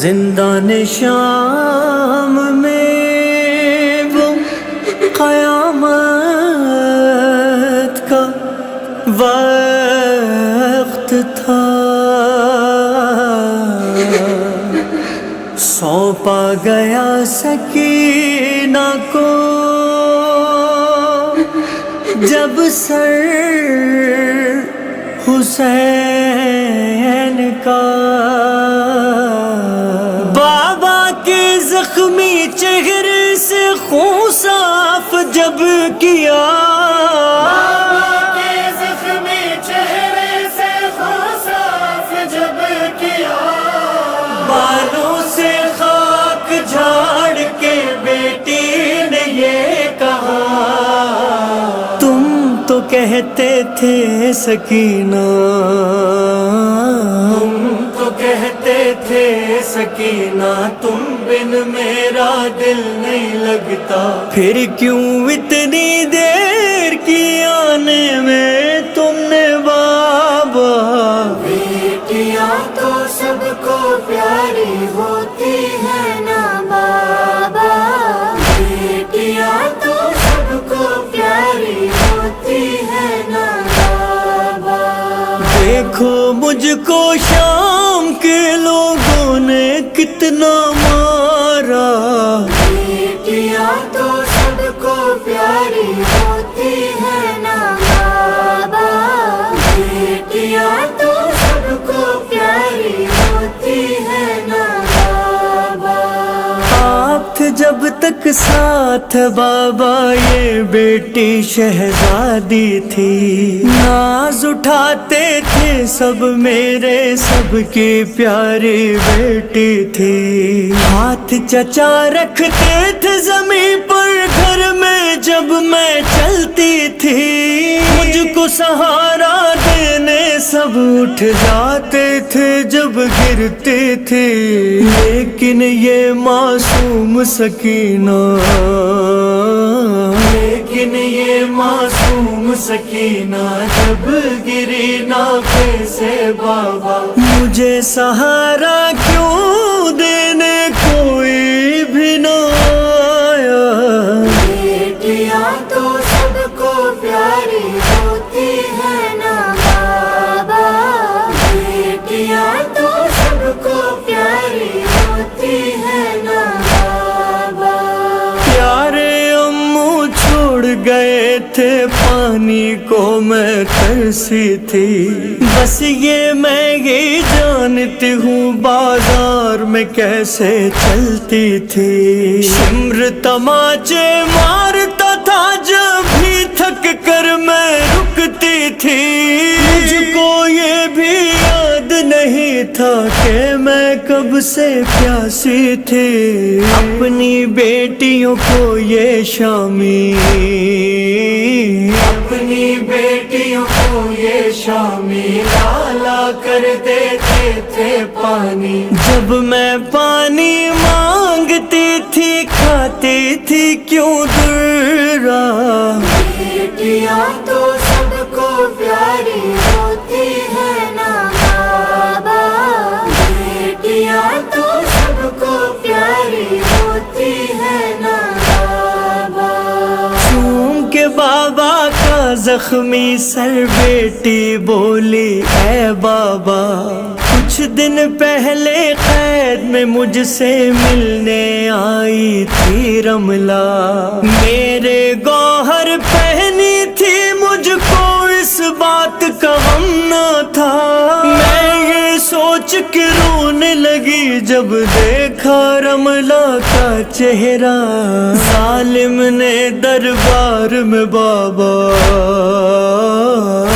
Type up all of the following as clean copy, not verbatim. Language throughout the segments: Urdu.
زندان شام میں وہ قیامت کا وقت تھا، سونپا گیا سکینہ کو جب سر حسین کا، بابا کے زخمی چہرے سے خون صاف جب کیا، بابا کے زخمی چہرے سے خون صاف جب کیا، بالوں سے خاک جھاڑ کے بیٹی نے یہ کہا، تم تو کہتے تھے سکینہ، تم تو کہتے تھے سکینہ، تم بن میرا دل نہیں لگتا، پھر کیوں اتنی دیر کی آنے میں تم نے بابا؟ بیٹیاں تو سب کو پیاری ہوتی ہے نا بابا، بیٹیاں تو سب کو پیاری ہوتی ہے نا بابا، دیکھو مجھ کو شام کے لوگوں نے کتنا مارا، بیٹیاں تو سب کو پیاری ہوتی ہے نا بابا، بیٹیاں تو سب کو پیاری ہوتی ہے نا بابا، آپ تھے جب تک ساتھ بابا یہ بیٹی شہزادی تھی، ناز اٹھاتے تھے سب میرے سب کی پیاری بیٹی تھی، ہاتھ چچا رکھتے تھے زمین پر گھر میں جب میں چلتی تھی، مجھ کو سہارا دینے سب اٹھ جاتے تھے جب گرتے تھے، لیکن یہ معصوم سکینہ، لیکن یہ معصوم سکینہ جب گری نافے سے بابا، مجھے سہارا کیوں دینے کوئی بھی نہ آیا؟ بیٹیاں تو سب کو پیاری ہوتی ہے نا بابا، بیٹیاں تو سب کو پیاری ہوتی ہے نا بابا، پیارے امو چھوڑ گئے تھے پانی کو میں ترسی تھی، بس یہ میں ہی جانتی ہوں بازار میں کیسے چلتی تھی، شمر تماچے مارتا تھا جب بھی تھک کر میں رکتی تھی، مجھ کو یہ بھی یاد نہیں تھا کہ میں کب سے پیاسی تھی، اپنی بیٹیوں کو یہ شامی، اپنی بیٹیوں کو یہ شامی لالا کر دیتے تھے پانی، جب میں پانی مانگتی تھی کھاتی تھی کیوں درا، بیٹیاں تو سب کو پیاری ہوتی ہے نا بابا، بیٹیاں تو سب کو پیاری ہوتی ہے نا بابا، چوم کے بابا کا زخمی سر بیٹی بولی، اے بابا کچھ دن پہلے قید میں مجھ سے ملنے آئی تھی رملہ، میرے گوہر پہنی تھی مجھ کو اس بات کا غم نہ تھا، میں یہ سوچ کے رونے لگی جب دیکھا رملہ کا چہرہ، ظالم نے دربار میں بابا،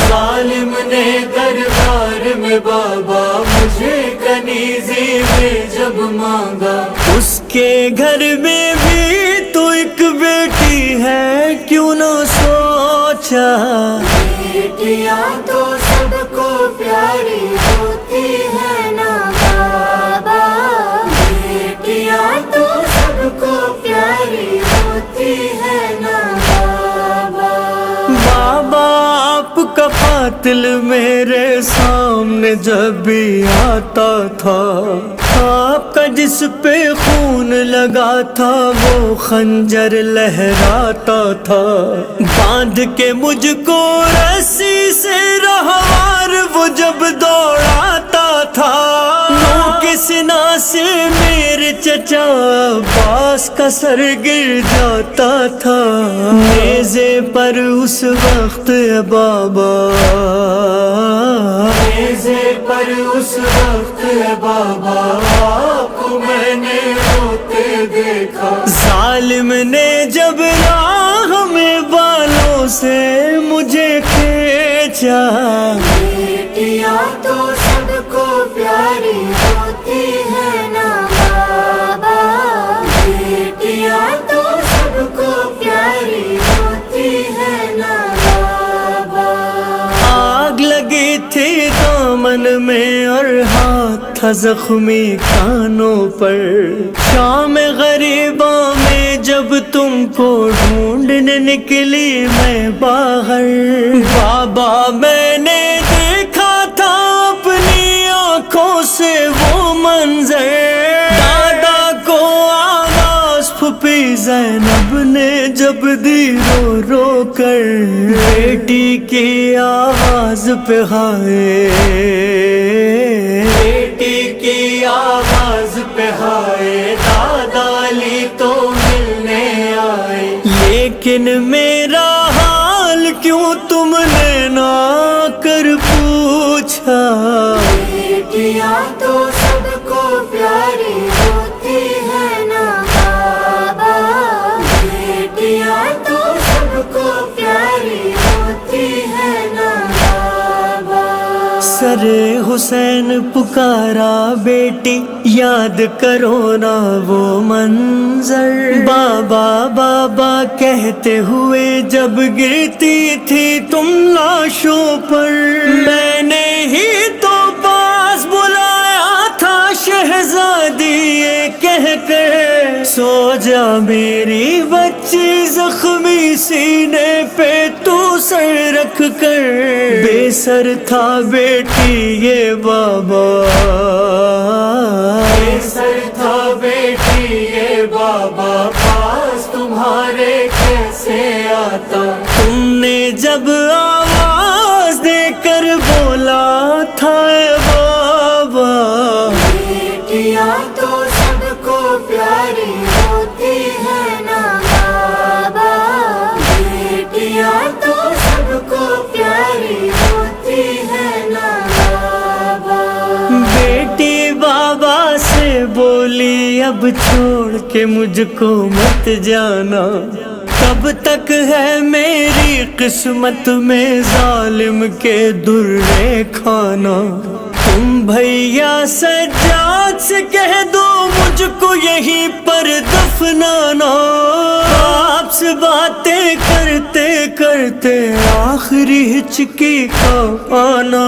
ظالم نے دربار میں بابا مجھے کنیزی میں جب مانگا، اس کے گھر میں بھی تو ایک بیٹی ہے کیوں نہ سوچا، بیٹیاں تو سب کو پیاری ہوتی ہے نا بابا، بیٹیاں تو سب کو پیاری ہوتی ہے نا بابا، بابا آپ کا قاتل میرے سامنے میں جب بھی آتا تھا، آپ کا جس پہ خون لگا تھا وہ خنجر لہراتا تھا، باندھ کے مجھ کو رسی سے رہوار وہ جب دوڑاتا تھا، سنا سے میرے چچا عباس کا سر گر جاتا تھا، نیزے پر اس وقت بابا، نیزے پر اس وقت بابا آپ کو میں نے روتے دیکھا، ظالم نے جب راہ میں بالوں سے مجھے کھینچا، بیٹیاں تو سب کو پیاری ہوتی ہے نا بابا، بیٹیاں تو سب کو پیاری ہوتی ہے نا بابا، آگ لگی تھی دامن میں اور ہاتھ تھا زخمی کانوں پر، شام غریباں میں جب تم کو ڈھونڈنے نکلی میں باہر، بابا میں نے دیکھا تھا اپنی آنکھوں سے وہ منظر، دادا کو آواز پھوپھی زینب نے جب دی رو رو کر، بیٹی کی آواز پہ ہائے، بیٹی کی آواز پہ ہائے، دادا علی تو ملنے آئے، لیکن میرا حال کیوں تم نے نہ کر پوچھا، بیٹیاں تو سب کو پیاری ہوتی ہے نا بابا، بیٹیاں تو سب کو پیاری ہوتی ہے نا بابا، سر حسین پکارا بیٹی یاد کرو نا وہ منظر، بابا بابا کہتے ہوئے جب گرتی تھی تم لاشوں پر، میں نے ہی تو پاس بلایا تھا شہزادی یہ کہہ کر، سو جا میری بچی زخمی سینے پہ تو سر رکھ کر، بے سر تھا بیٹی یہ بابا، بے سر تھا بیٹی یہ بابا، پاس تمہارے کیسے آتا، تم نے جب آواز دے کر بولا تھا اے بابا، بیٹیاں تو سب کو پیاری ہوتی ہے نا بابا، بیٹیاں تو سب کو پیاری ہوتی ہے نا بابا، بیٹی بابا سے بولی اب چھوڑ کے مجھ کو مت جانا، کب تک ہے میری قسمت میں ظالم کے درے کھانا، تم بھیا سجاد سے کہہ دو مجھ کو یہیں پر دفنانا، آپ سے باتیں کرتے کرتے آخری ہچکی کا آنا،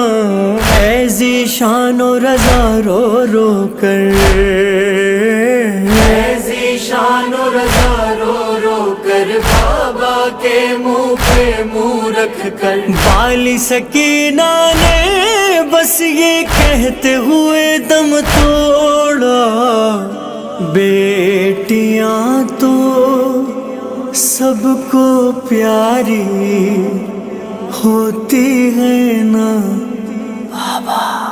اے ذیشان و رضا رو رو کر، اے ذیشان و رضا رو رو کر، بابا کے منہ پہ منہ رکھ کر، بالی سکینہ نے بس یہ کہتے ہوئے دم توڑا، بیٹیاں تو سب کو پیاری ہوتی ہے نا بابا۔